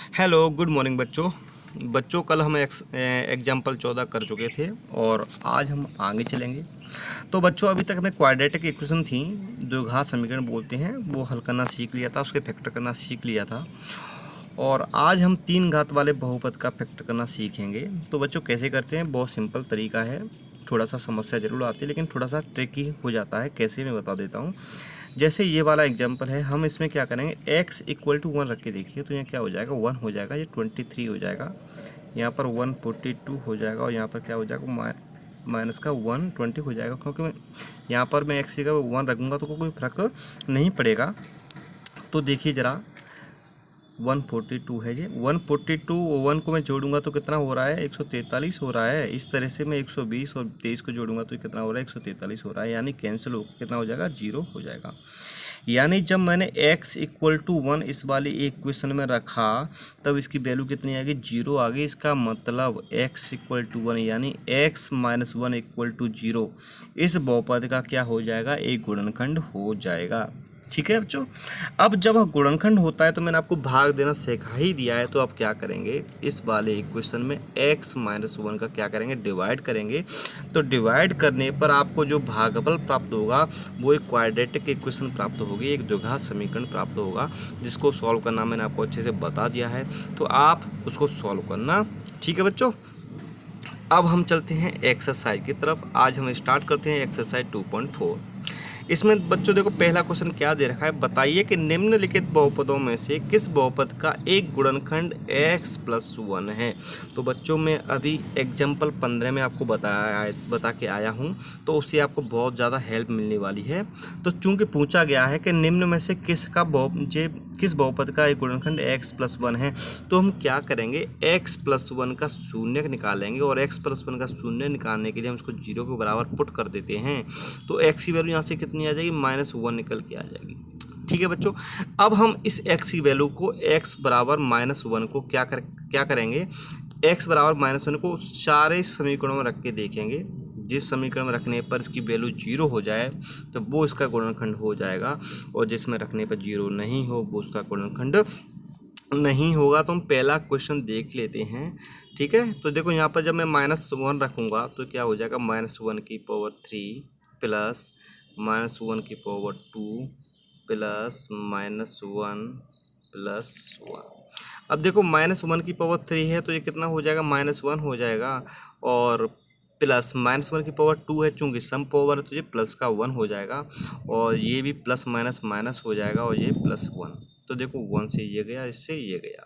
Hello good morning बच्चों कल हम एग्जाम्पल 14 कर चुके थे और आज हम आगे चलेंगे। तो बच्चों अभी तक हमने क्वाड्रेटिक इक्वेशन थी, द्विघात समीकरण बोलते हैं, वो हल करना सीख लिया था, उसके फैक्टर करना सीख लिया था। और आज हम तीन घात वाले बहुपद का फैक्टर करना सीखेंगे। तो बच्चों कैसे करते हैं, बहुत सिंपल तरीका है। थोड़ा सा समस्या जरूर आती है लेकिन थोड़ा सा ट्रिकी हो जाता है। कैसे मैं बता देता हूँ। जैसे ये वाला एग्जाम्पल है, हम इसमें क्या करेंगे, x इक्वल टू 1 रख के देखिए तो यहाँ क्या हो जाएगा, 1 हो जाएगा, ये 23 हो जाएगा, यहाँ पर 142 हो जाएगा और यहाँ पर क्या हो जाएगा, माइनस का 120 हो जाएगा। क्योंकि यहाँ पर मैं x की जगह 1 रखूँगा तो कोई फर्क नहीं पड़ेगा। तो देखिए ज़रा, 142 है, ये 142 और 1 को मैं जोड़ूंगा तो कितना हो रहा है, 143 हो रहा है। इस तरह से मैं 120 और 23 को जोड़ूंगा तो कितना हो रहा है, 143 हो रहा है। यानी कैंसिल होकर कितना हो जाएगा, 0 हो जाएगा। यानी जब मैंने x इक्वल टू 1 इस वाली इक्वेशन में रखा तब इसकी वैल्यू कितनी आ गई, 0 आ गई। इसका मतलब x इक्वल टू 1 यानी x माइनस 1 इक्वल टू 0 इस बहुपद का क्या हो जाएगा, एक गुणनखंड हो जाएगा। ठीक है बच्चों। अब जब गुणनखंड होता है तो मैंने आपको भाग देना सिखा ही दिया है, तो अब क्या करेंगे, इस वाले इक्वेशन में x माइनस 1 का क्या करेंगे, डिवाइड करेंगे। तो डिवाइड करने पर आपको जो भागफल प्राप्त होगा वो एक क्वाड्रेटिक इक्वेशन प्राप्त होगी, एक द्विघात समीकरण प्राप्त होगा, जिसको सॉल्व करना मैंने आपको अच्छे से बता दिया है। तो आप उसको सॉल्व करना। ठीक है बच्चों। अब हम चलते हैं एक्सरसाइज की तरफ। आज हम स्टार्ट करते हैं एक्सरसाइज 2.4। इसमें बच्चों देखो, पहला क्वेश्चन क्या दे रखा है, बताइए कि निम्नलिखित बहुपदों में से किस बहुपद का एक गुणनखंड x प्लस 1 है। तो बच्चों मैं अभी एग्जाम्पल 15 में आपको बता के आया हूँ, तो उससे आपको बहुत ज़्यादा हेल्प मिलने वाली है। तो चूंकि पूछा गया है कि निम्न में से किस बहुपद का एक गुणनखंड x प्लस 1 है, तो हम क्या करेंगे, x प्लस 1 का शून्य निकालेंगे और x प्लस 1 का शून्य निकालने के लिए हम इसको 0 के बराबर पुट कर देते हैं। तो x की वैल्यू यहाँ से कितनी आ जाएगी, -1 निकल के आ जाएगी। ठीक है बच्चों। अब हम इस x की वैल्यू को x बराबर -1 को क्या करेंगे, x बराबर -1 को सारे समीकरणों में रख के देखेंगे। जिस समीकरण में रखने पर इसकी वैल्यू 0 हो जाए तो वो इसका गुणनखंड हो जाएगा, और जिसमें रखने पर 0 नहीं हो वो उसका गुणनखंड नहीं होगा। तो हम पहला क्वेश्चन देख लेते हैं। ठीक है। तो देखो यहाँ पर जब मैं -1 रखूँगा तो क्या हो जाएगा, -1 की पावर 3 प्लस -1 की पावर 2 प्लस -1 प्लस 1। अब देखो -1 की पावर 3 है तो ये कितना हो जाएगा, -1 हो जाएगा, और प्लस -1 की पावर 2 है, चूंकि सम पावर है तो ये प्लस का 1 हो जाएगा, और ये भी प्लस माइनस माइनस हो जाएगा, और ये +1। तो देखो 1 से ये गया, इससे ये गया,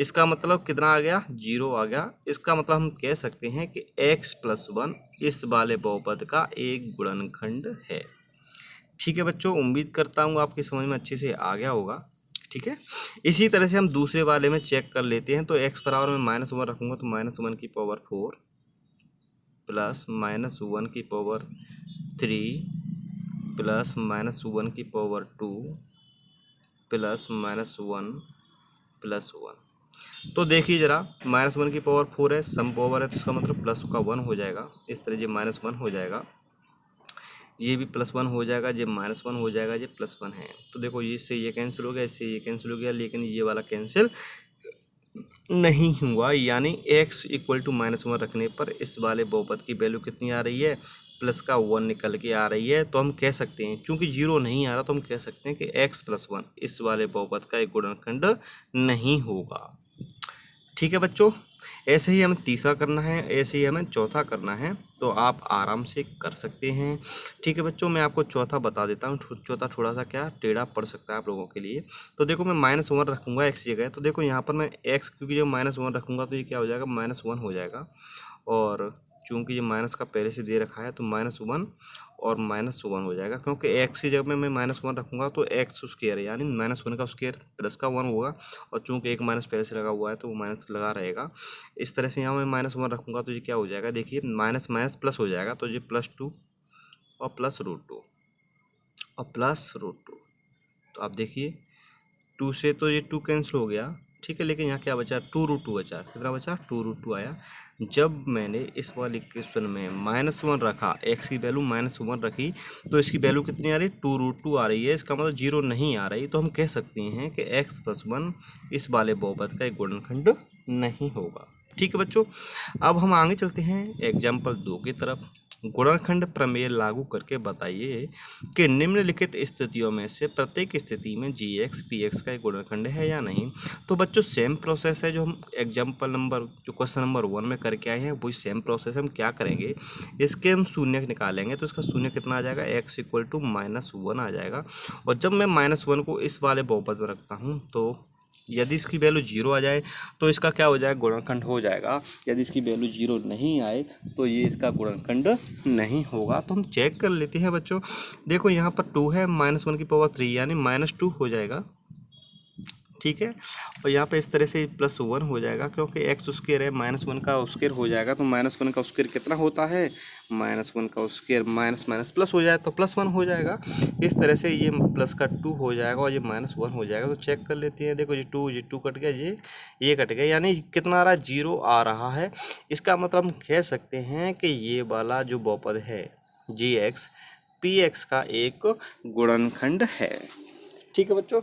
इसका मतलब कितना आ गया, 0 आ गया। इसका मतलब हम कह सकते हैं कि x प्लस 1 इस वाले बहुपद का एक गुणनखंड है। ठीक है बच्चों, उम्मीद करता हूँ आपकी समझ में अच्छे से आ गया होगा। ठीक है। इसी तरह से हम दूसरे वाले में चेक कर लेते हैं। तो x बराबर में -1 रखूँगा तो -1 की पावर 4 प्लस -1 की पावर 3 प्लस -1 की पावर 2 प्लस -1 प्लस 1। तो देखिए ज़रा, -1 की पावर 4 है, सम पावर है, तो इसका मतलब प्लस का 1 हो जाएगा। इस तरह ये -1 हो जाएगा, ये भी +1 हो जाएगा, ये -1 हो जाएगा, ये +1 है। तो देखो ये इससे ये कैंसिल हो गया, इससे ये कैंसिल हो गया, लेकिन ये वाला कैंसिल नहीं हुआ। यानी x इक्वल टू -1 रखने पर इस वाले बहुपद की वैल्यू कितनी आ रही है, प्लस का 1 निकल के आ रही है। तो हम कह सकते हैं, चूंकि 0 नहीं आ रहा तो हम कह सकते हैं कि x प्लस 1 इस वाले बहुपद का एक गुणनखंड नहीं होगा। ठीक है बच्चों। ऐसे ही हमें तीसरा करना है, ऐसे ही हमें चौथा करना है, तो आप आराम से कर सकते हैं। ठीक है बच्चों, मैं आपको चौथा बता देता हूँ। चौथा थोड़ा सा क्या टेढ़ा पड़ सकता है आप लोगों के लिए। तो देखो मैं -1 रखूँगा x जगह, तो देखो यहाँ पर मैं x, क्योंकि जब -1 रखूँगा तो ये क्या हो जाएगा, -1 हो जाएगा, और चूंकि ये माइनस का पहले से दे रखा है तो -1 और -1 हो जाएगा। क्योंकि x की जगह में मैं -1 रखूँगा तो x स्क्वायर है, यानी -1 का स्क्वायर प्लस का 1 होगा, और चूंकि एक माइनस पहले से लगा हुआ है तो वो माइनस लगा रहेगा। इस तरह से यहाँ मैं -1 रखूँगा तो ये क्या हो जाएगा, देखिए माइनस माइनस प्लस हो जाएगा, तो ये +2 और +√2 और +√2। तो आप देखिए 2 से तो ये 2 कैंसिल हो गया, ठीक है। लेकिन यहाँ क्या बचा, 2√2 बचा। कितना बचा, 2√2 आया। जब मैंने इस वाले क्वेश्चन में -1 रखा, x की वैल्यू -1 रखी, तो इसकी वैल्यू कितनी आ रही, 2√2 आ रही है। इसका मतलब 0 नहीं आ रही, तो हम कह सकते हैं कि x + 1 इस वाले बहुपद का एक गुणनखंड नहीं होगा। ठीक है बच्चों, अब हम आगे चलते हैं एग्जाम्पल 2 की तरफ। गुणनखंड प्रमेय लागू करके बताइए कि निम्नलिखित स्थितियों में से प्रत्येक स्थिति में gx px का एक गुणनखंड है या नहीं। तो बच्चों सेम प्रोसेस है जो हम एग्जाम्पल नंबर, जो क्वेश्चन नंबर 1 में करके आए हैं, वही सेम प्रोसेस। हम क्या करेंगे, इसके हम शून्य निकालेंगे। तो इसका शून्य कितना आ जाएगा, x = -1 आ जाएगा। और जब मैं -1 को इस वाले बहुपद में रखता हूँ, तो यदि इसकी वैल्यू 0 आ जाए तो इसका क्या हो जाएगा, गुणनखंड हो जाएगा। यदि इसकी वैल्यू 0 नहीं आए तो ये इसका गुणनखंड नहीं होगा। तो हम चेक कर लेते हैं बच्चों। देखो यहाँ पर 2 है, -1⁻³ यानी -2 हो जाएगा। ठीक है। और यहाँ पे इस तरह से +1 हो जाएगा, क्योंकि x² है, -1 का स्क्वायर हो जाएगा। तो -1 का स्क्वायर कितना होता है, -1 का स्क्वायर माइनस प्लस हो जाए तो +1 हो जाएगा। इस तरह से ये प्लस का 2 हो जाएगा और ये -1 हो जाएगा। तो चेक कर लेते हैं। देखो ये 2 कट गया, ये कट गया, यानी कितना आ रहा है, 0 आ रहा है। इसका मतलब हम कह सकते हैं कि ये वाला जो बहुपद है gx px का एक गुणनखंड है। ठीक है बच्चों,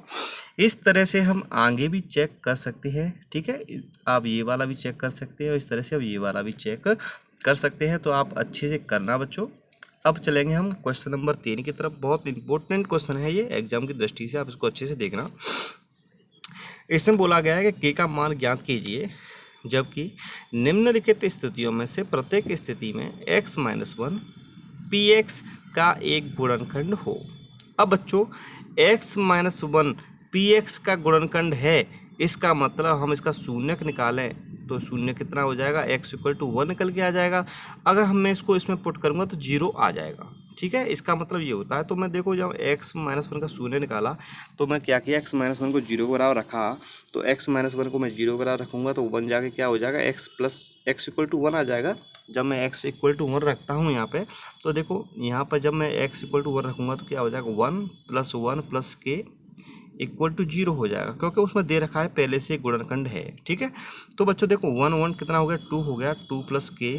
इस तरह से हम आगे भी चेक कर सकते हैं। ठीक है, आप ये वाला भी चेक कर सकते हैं और इस तरह से आप ये वाला भी चेक कर सकते हैं। तो आप अच्छे से करना बच्चों। अब चलेंगे हम क्वेश्चन नंबर 3 की तरफ। बहुत इंपॉर्टेंट क्वेश्चन है ये एग्जाम की दृष्टि से, आप इसको अच्छे से देखना। इसमें बोला गया है कि k का मान ज्ञात कीजिए जबकि निम्नलिखित स्थितियों में से प्रत्येक स्थिति में x - 1 px का एक गुणनखंड हो। अब बच्चों x - 1 px का गुणनखंड है, इसका मतलब हम इसका शून्यक निकालें तो शून्य कितना हो जाएगा, x = 1 निकल के आ जाएगा। अगर मैं इसको इसमें पुट करूँगा तो 0 आ जाएगा। ठीक है, इसका मतलब ये होता है। तो मैं देखो जब x - 1 का शून्य निकाला तो मैं क्या किया, x - 1 को 0 के बराबर रखा। तो x - 1 को मैं 0 के बराबर रखूँगा तो 1 जाके क्या हो जाएगा, x = 1 आ जाएगा। जब मैं x = 1 रखता हूँ यहाँ पे, तो देखो यहाँ पर जब मैं x = 1 रखूँगा तो क्या हो जाएगा, 1 + 1 + k = 0 हो जाएगा, क्योंकि उसमें दे रखा है पहले से गुणनखंड है। ठीक है, तो बच्चों देखो 1 कितना हो गया, 2 हो गया, 2 + k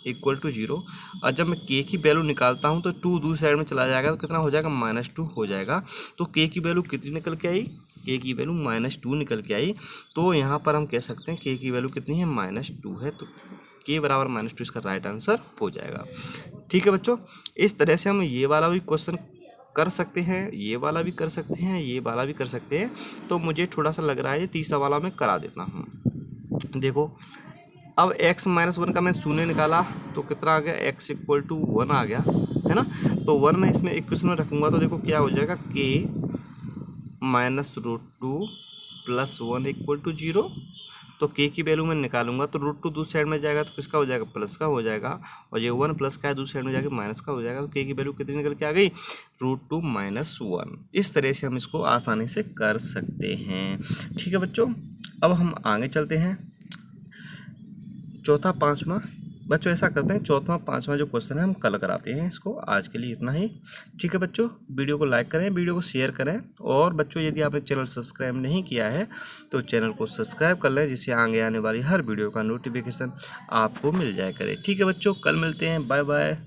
= 0। और जब मैं k की वैल्यू निकालता हूँ तो 2 दूसरी साइड में चला जाएगा तो कितना हो जाएगा, -2 हो जाएगा। तो k की वैल्यू कितनी निकल के आई, k की वैल्यू -2 निकल के आई। तो यहाँ पर हम कह सकते हैं k की वैल्यू कितनी है, -2 है। तो k = -2 इसका राइट आंसर हो जाएगा। ठीक है बच्चों, इस तरह से हम ये वाला भी क्वेश्चन कर सकते हैं, ये वाला भी कर सकते हैं, ये वाला भी कर सकते हैं। तो मुझे थोड़ा सा लग रहा है ये तीसरा वाला मैं करा देता हूँ। देखो अब x - 1 का मैं शून्य निकाला तो कितना आ गया, x = 1 आ गया, है ना। तो 1 मैं इसमें इक्वेशन में रखूँगा तो देखो क्या हो जाएगा, k - √2 + 1 = 0। तो k की वैल्यू मैं निकालूंगा तो √2 दूसरी साइड में जाएगा तो किसका हो जाएगा, प्लस का हो जाएगा। और ये 1 प्लस का है, दूसरी साइड में जाके माइनस का हो जाएगा। तो k की वैल्यू कितनी निकल के आ गई, √2 - 1। इस तरह से हम इसको आसानी से कर सकते हैं। ठीक है बच्चों, अब हम आगे चलते हैं। चौथा पाँचवा बच्चों ऐसा करते हैं, चौथा पाँचवा जो क्वेश्चन है हम कल कराते हैं इसको। आज के लिए इतना ही। ठीक है बच्चों, वीडियो को लाइक करें, वीडियो को शेयर करें। और बच्चों यदि आपने चैनल सब्सक्राइब नहीं किया है तो चैनल को सब्सक्राइब कर लें, जिससे आगे आने वाली हर वीडियो का नोटिफिकेशन आपको मिल जाया करे। ठीक है बच्चों, कल मिलते हैं, बाय बाय।